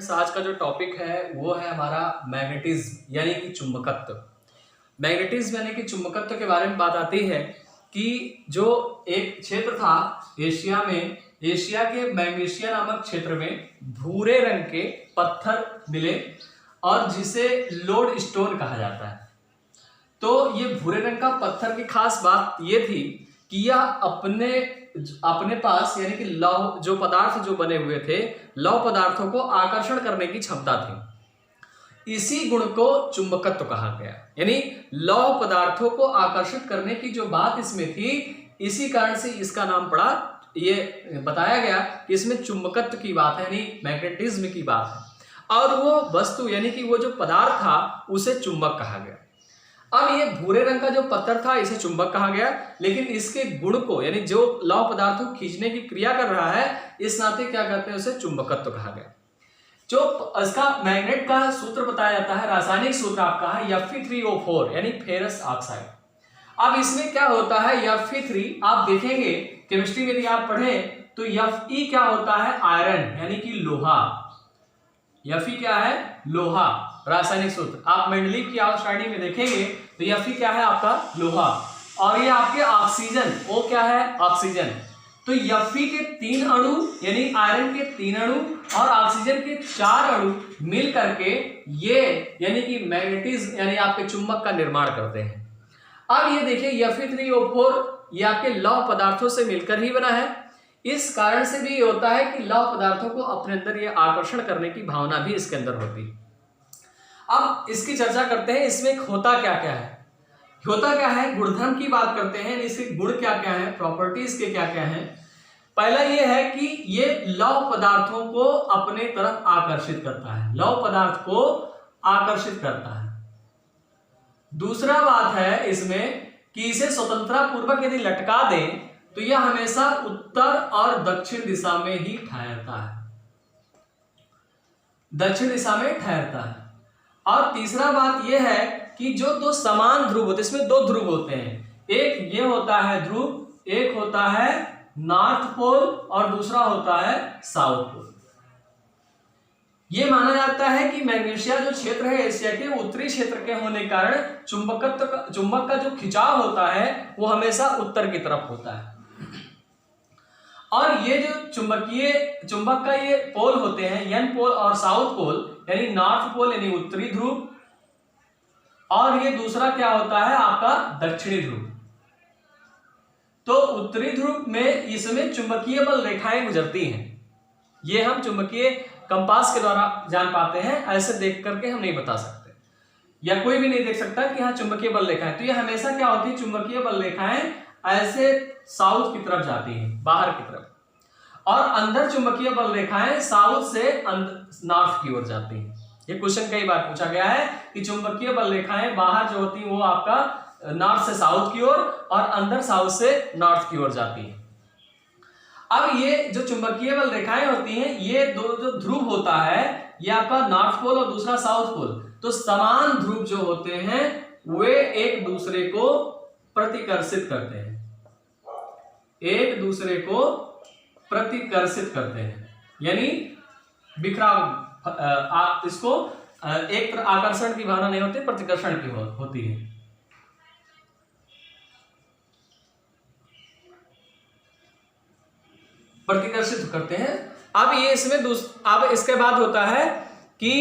आज का जो टॉपिक है वो है हमारा मैग्नेटिज्म यानी कि चुंबकत्व। मैग्नेटिज्म यानी कि चुंबकत्व के बारे में बात आती है कि जो एक क्षेत्र था एशिया में, एशिया के मैग्नेशिया नामक क्षेत्र में भूरे रंग के पत्थर मिले और जिसे लोड स्टोन कहा जाता है। तो ये भूरे रंग का पत्थर की खास बात ये थी कि यह अपने पास यानी कि लौह जो पदार्थ जो बने हुए थे, लौह पदार्थों को आकर्षण करने की क्षमता थी। इसी गुण को चुंबकत्व कहा गया, यानी लौह पदार्थों को आकर्षित करने की जो बात इसमें थी, इसी कारण से इसका नाम पड़ा। ये बताया गया कि इसमें चुंबकत्व की बात है, यानी मैग्नेटिज्म की बात है। और वो वस्तु यानी कि वो जो पदार्थ था उसे चुंबक कहा गया। अब ये भूरे रंग का जो पत्थर था इसे चुंबक कहा गया, लेकिन इसके गुण को यानी जो लौह पदार्थों को खींचने की क्रिया कर रहा है, इस नाते क्या कहते हैं, उसे चुंबकत्व कहा गया। जो इसका मैग्नेट का सूत्र बताया जाता है, रासायनिक सूत्र आपका है Fe3O4 यानी फेरस ऑक्साइड। अब इसमें क्या होता है, Fe3 आप देखेंगे केमिस्ट्री में यदि आप पढ़े तो Fe क्या होता है, आयरन यानी कि लोहा। Fe क्या है, लोहा। रासायनिक सूत्र आप मेंडलीव की स्टडी में देखेंगे तो Fe क्या है आपका, लोहा। और ये आपके ऑक्सीजन, O क्या है, ऑक्सीजन। तो Fe के 3 अणु यानी आयरन के 3 अणु और ऑक्सीजन के 4 अणु मिल करके ये यानी कि मैग्नेटिज्म यानी आपके चुंबक का निर्माण करते हैं। अब ये देखिए Fe3O4 ये आपके लौह पदार्थों से मिलकर ही बना है। इस कारण से भी ये होता है कि लौह पदार्थों को अपने अंदर ये आकर्षण करने की भावना भी इसके अंदर होती है। अब इसकी चर्चा करते हैं, इसमें होता क्या क्या है। होता क्या है, गुणधर्म की बात करते हैं, इसके गुण क्या क्या है, प्रॉपर्टीज के क्या क्या है। पहला ये है कि ये लौह पदार्थों को अपने तरफ आकर्षित करता है, लौह पदार्थ को आकर्षित करता है। दूसरा बात है इसमें कि इसे स्वतंत्रता पूर्वक यदि लटका दें तो यह हमेशा उत्तर और दक्षिण दिशा में ही ठहरता है, दक्षिण दिशा में ठहरता है। और तीसरा बात यह है कि जो दो समान ध्रुव होते हैं, इसमें 2 ध्रुव होते हैं, एक ये होता है ध्रुव, एक होता है नॉर्थ पोल और दूसरा होता है साउथ पोल। ये माना जाता है कि मैग्नेशिया जो क्षेत्र है एशिया के उत्तरी क्षेत्र के होने के कारण चुंबक का जो खिंचाव होता है वो हमेशा उत्तर की तरफ होता है। और ये जो चुंबक का ये पोल होते हैं, एन पोल और साउथ पोल, यानी नॉर्थ पोल यानी उत्तरी ध्रुव, और ये दूसरा क्या होता है आपका दक्षिणी ध्रुव। तो उत्तरी ध्रुव में इसमें चुंबकीय बल रेखाएं गुजरती हैं। ये हम चुंबकीय कंपास के द्वारा जान पाते हैं, ऐसे देख करके हम नहीं बता सकते, या कोई भी नहीं देख सकता कि यहाँ चुंबकीय बल रेखाएं। तो ये हमेशा क्या होती है, चुंबकीय बल रेखाएं ऐसे साउथ की तरफ जाती हैं, बाहर की तरफ, और अंदर चुंबकीय बल रेखाएं साउथ से नॉर्थ की ओर जाती हैं। ये क्वेश्चन कई बार पूछा गया है कि चुंबकीय बल रेखाएं बाहर जो होती हैं वो आपका नॉर्थ से साउथ की ओर और अंदर साउथ से नॉर्थ की ओर जाती है। अब ये जो चुंबकीय बल रेखाएं होती हैं, ये दो जो ध्रुव होता है, ये आपका नॉर्थ पोल और दूसरा साउथ पोल, तो समान ध्रुव जो होते हैं वे एक दूसरे को प्रतिकर्षित करते हैं, एक दूसरे को प्रतिकर्षित करते हैं, यानी बिखराव इसको एक आकर्षण की भावना नहीं होती, प्रतिकर्षण की होती है। प्रतिकर्षित करते हैं। अब ये इसमें अब इसके बाद होता है कि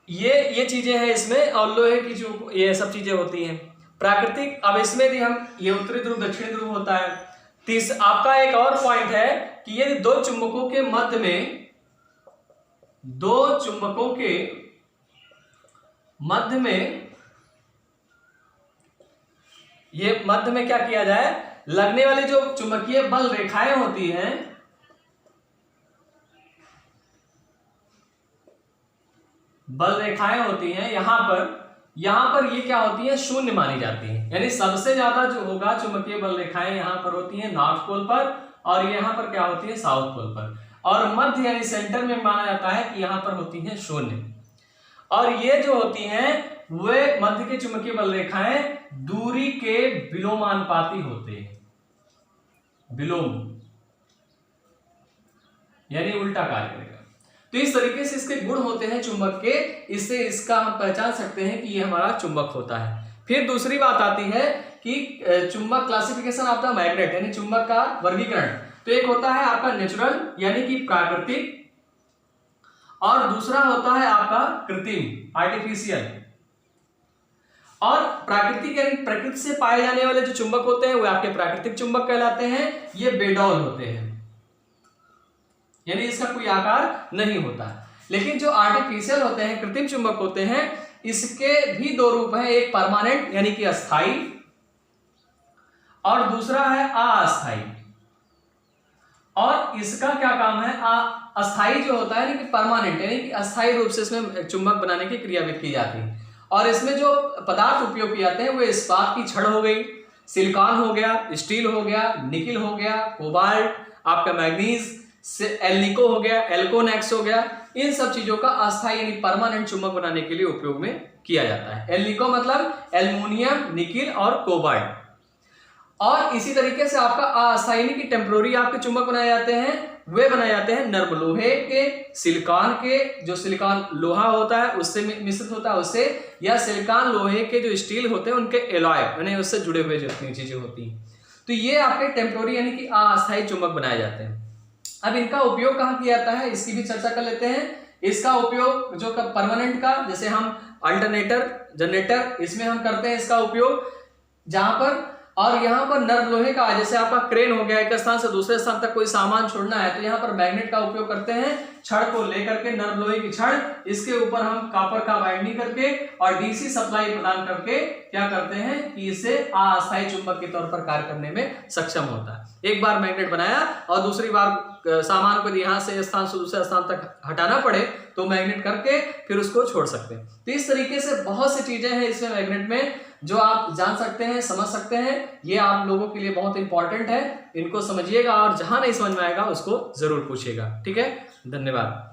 ये चीजें हैं इसमें, और लोहे की जो ये सब चीजें होती हैं प्राकृतिक। अब इसमें भी हम ये उत्तरी ध्रुव दक्षिणी ध्रुव होता है। आपका एक और पॉइंट है कि यदि दो चुंबकों के मध्य में ये मध्य में क्या किया जाए, लगने वाली जो चुंबकीय बल रेखाएं होती हैं, यहां पर ये क्या होती है, शून्य मानी जाती है। यानी सबसे ज्यादा जो होगा चुंबकीय बल रेखाएं यहां पर होती हैं नॉर्थ पोल पर, और ये यहां पर क्या होती है, साउथ पोल पर। और मध्य यानी सेंटर में माना जाता है कि यहां पर होती है शून्य। और ये जो होती हैं वे मध्य के चुंबकीय बल रेखाएं दूरी के विलोमानुपाती होते हैं, विलोम यानी उल्टा कार्य करेगा। तो इस तरीके से इसके गुण होते हैं चुंबक के, इससे इसका हम पहचान सकते हैं कि ये हमारा चुंबक होता है। फिर दूसरी बात आती है कि चुंबक क्लासिफिकेशन ऑफ द मैग्नेट, यानी चुंबक का वर्गीकरण। तो एक होता है आपका नेचुरल यानी कि प्राकृतिक, और दूसरा होता है आपका कृत्रिम आर्टिफिशियल। और प्राकृतिक यानी प्रकृति से पाए जाने वाले जो चुंबक होते हैं वो आपके प्राकृतिक चुंबक कहलाते हैं, ये बेडौल होते हैं, यानी इसका कोई आकार नहीं होता। लेकिन जो आर्टिफिशियल होते हैं, कृत्रिम चुंबक होते हैं, इसके भी दो रूप हैं, एक परमानेंट यानी कि अस्थाई, और दूसरा है अस्थाई। और इसका क्या काम है, अस्थाई जो होता है यानी कि परमानेंट, यानी कि अस्थाई रूप से इसमें चुंबक बनाने की क्रियाविधि की जाती है। और इसमें जो पदार्थ उपयोग किए जाते हैं वो इस्पात की छड़ हो गई, सिलिकॉन हो गया, स्टील हो गया, निकिल हो गया, कोबाल्ट, आपका मैग्नीज से एल्निको हो गया, एल्कोनेक्स हो गया, इन सब चीजों का अस्थाई यानी परमानेंट चुंबक बनाने के लिए उपयोग में किया जाता है। एल्निको मतलब एल्युमिनियम, निकिल और कोबाल्ट। और इसी तरीके से आपका अस्थाई यानी कि टेम्पोररी आपके चुंबक बनाए जाते हैं, वे बनाए जाते हैं नर्म लोहे के, सिलिकॉन के, जो सिलिकॉन लोहा होता है उससे मिश्रित होता है उससे, या सिलिकॉन लोहे के जो स्टील होते हैं उनके एलॉय यानी उससे जुड़े हुए जितनी चीजें होती हैं। तो ये आपके टेम्पोररी यानी कि अस्थाई चुंबक बनाए जाते हैं। अब इनका उपयोग कहाँ किया जाता है इसकी भी चर्चा कर लेते हैं। इसका उपयोग जो परमानेंट का, जैसे हम अल्टरनेटर, जनरेटर, इसमें हम करते हैं इसका उपयोग, जहां पर, और यहाँ पर नर्म लोहे का, जैसे आपका क्रेन हो गया, एक स्थान से दूसरे स्थान तक कोई सामान छोड़ना है तो यहाँ पर मैग्नेट का उपयोग करते हैं। छड़ को लेकर के, नर्म लोहे की छड़, इसके ऊपर हम कॉपर का वाइंडिंग करके और डीसी सप्लाई प्रदान करके क्या करते हैं कि इसे अस्थायी चुंबक के तौर पर कार्य करने में सक्षम होता है। एक बार मैग्नेट बनाया और दूसरी बार सामान को यहाँ से स्थान से दूसरे स्थान तक हटाना पड़े तो मैग्नेट करके फिर उसको छोड़ सकते हैं। तो इस तरीके से बहुत सी चीजें हैं इसमें मैग्नेट में जो आप जान सकते हैं, समझ सकते हैं। ये आप लोगों के लिए बहुत इंपॉर्टेंट है, इनको समझिएगा और जहां नहीं समझ में आएगा उसको जरूर पूछिएगा। ठीक है, धन्यवाद।